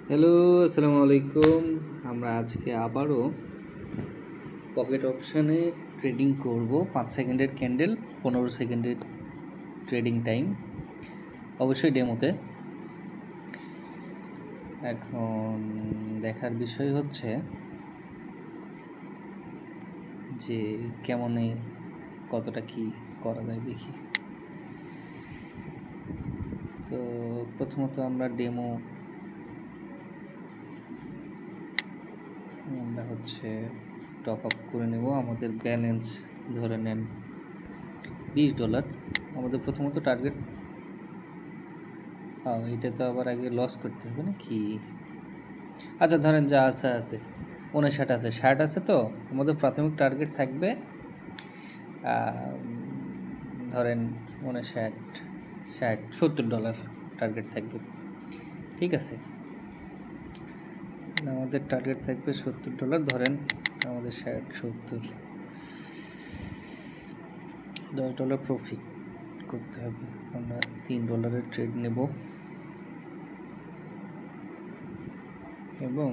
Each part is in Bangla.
হ্যালো, আসসালামু আলাইকুম। আমরা আজকে আবারও পকেট অপশানে ট্রেডিং করব। 5 সেকেন্ডের ক্যান্ডেল, 15 সেকেন্ডের ট্রেডিং টাইম, অবশ্যই ডেমোতে। এখন দেখার বিষয় হচ্ছে যে কেমনে কতটা কি করা যায় দেখি। তো প্রথমত আমরা ডেমো আমরা হচ্ছে টপ আপ করে নেব। আমাদের ব্যালেন্স ধরে নেন $20। আমাদের প্রথমত টার্গেট, এটা তো আবার আগে লস করতে হবে নাকি? আচ্ছা, ধরেন যা আছে 59 আছে, 60 আছে। তো আমাদের প্রাথমিক টার্গেট থাকবে ধরেন 59, 60, $70 টার্গেট থাকবে। ঠিক আছে, আমাদের টার্গেট থাকবে $70। ধরেন আমাদের 60, 70, $10 প্রফিট করতে হবে। আমরা $3 ট্রেড নেব এবং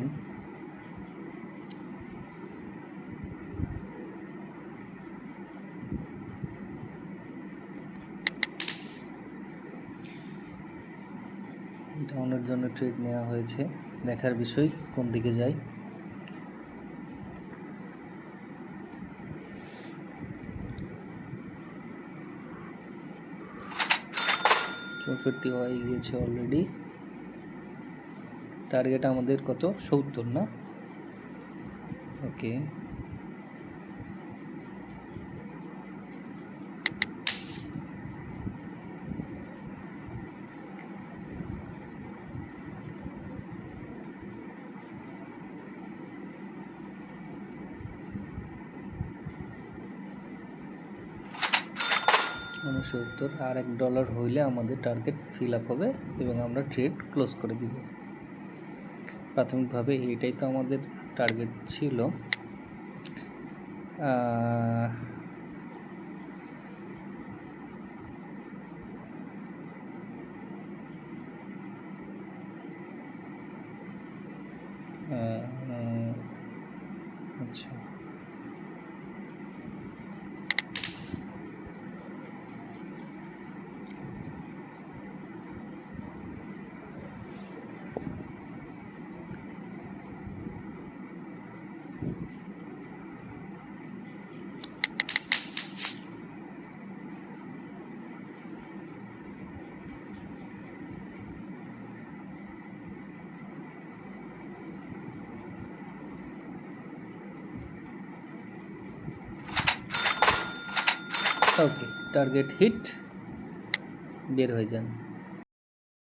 ডাউনের জন্য ট্রেড নেওয়া হয়েছে। দেখার বিষয় কোন দিকে যায়। $64 হয়ে গিয়েছে অলরেডি। টার্গেট আমাদের কত? 70 না? ওকে, $69 আর $1 হইলে আমাদের টার্গেট ফিল আপ হবে এবং আমরা ট্রেড ক্লোজ করে দিব। প্রাথমিকভাবে এইটাই তো আমাদের টার্গেট ছিল। আচ্ছা, ওকে, টার্গেট হিট, বের হয়ে যান।